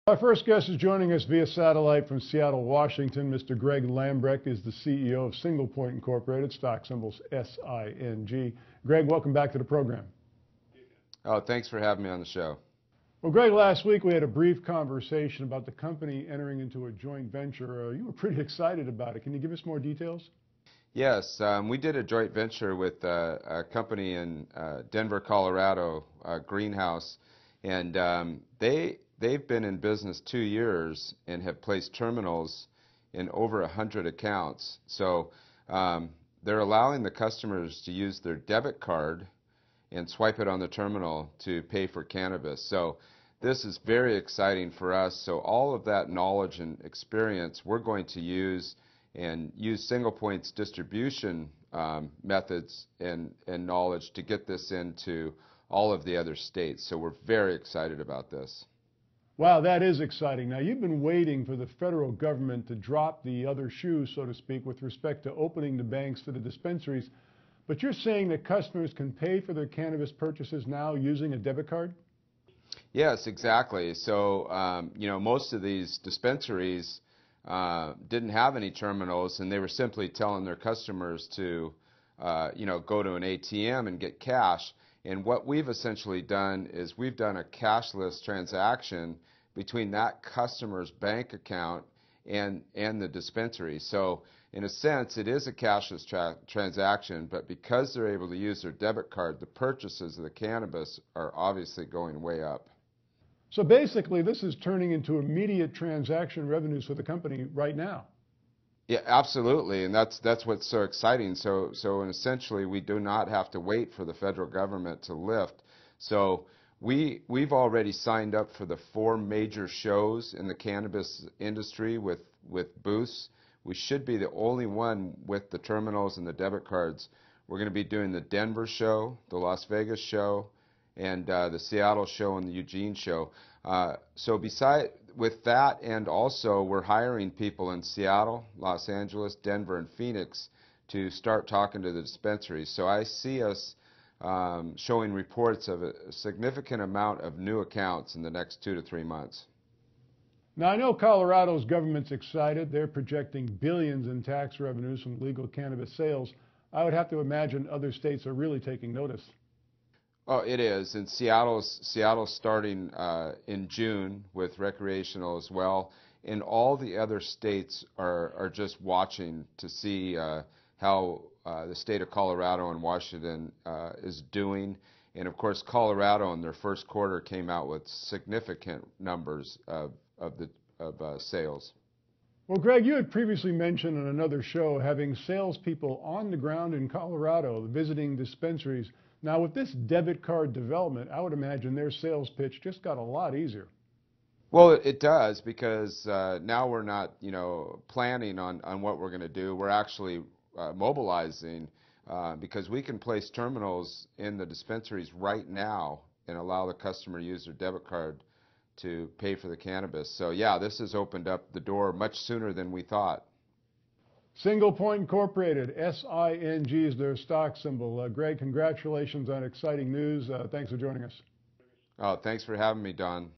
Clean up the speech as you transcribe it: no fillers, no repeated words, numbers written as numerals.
Our first guest is joining us via satellite from Seattle, Washington. Mr. Greg Lambrecht is the CEO of Singlepoint Incorporated, stock symbols SING. Greg, welcome back to the program. Oh, thanks for having me on the show. Well, Greg, last week we had a brief conversation about the company entering into a joint venture. You were pretty excited about it. Can you give us more details? Yes, we did a joint venture with a company in Denver, Colorado, Greenhouse, and they've been in business 2 years and have placed terminals in over 100 accounts. So they're allowing the customers to use their debit card and swipe it on the terminal to pay for cannabis. So this is very exciting for us. So all of that knowledge and experience we're going to use Singlepoint's distribution methods and knowledge to get this into all of the other states. So we're very excited about this. Wow, that is exciting. Now, you've been waiting for the federal government to drop the other shoe, so to speak, with respect to opening the banks for the dispensaries. But you're saying that customers can pay for their cannabis purchases now using a debit card? Yes, exactly. So, most of these dispensaries didn't have any terminals, and they were simply telling their customers to, go to an ATM and get cash. And what we've essentially done is we've done a cashless transaction between that customer's bank account and the dispensary. So in a sense, it is a cashless transaction, but because they're able to use their debit card, the purchases of the cannabis are obviously going way up. So basically, this is turning into immediate transaction revenues for the company right now. Yeah, absolutely, and that's what's so exciting. So essentially, we do not have to wait for the federal government to lift. So we've already signed up for the 4 major shows in the cannabis industry with booths. We should be the only one with the terminals and the debit cards. We're going to be doing the Denver show, the Las Vegas show, and the Seattle show and the Eugene show. So with that, and also we're hiring people in Seattle, Los Angeles, Denver, and Phoenix to start talking to the dispensaries. So I see us showing reports of a significant amount of new accounts in the next 2 to 3 months. Now, I know Colorado's government's excited. They're projecting billions in tax revenues from legal cannabis sales. I would have to imagine other states are really taking notice. Oh, it is, and Seattle's starting in June with recreational as well, and all the other states are just watching to see how the state of Colorado and Washington is doing, and of course Colorado in their first quarter came out with significant numbers of sales. Well, Greg, you had previously mentioned on another show having salespeople on the ground in Colorado visiting dispensaries. Now, with this debit card development, I would imagine their sales pitch just got a lot easier. Well, it does, because now we're not, planning on what we're going to do. We're actually mobilizing because we can place terminals in the dispensaries right now and allow the customer to use their debit card to pay for the cannabis. So, yeah, this has opened up the door much sooner than we thought. Singlepoint Incorporated, SING is their stock symbol. Greg, congratulations on exciting news. Thanks for joining us. Oh, thanks for having me, Don.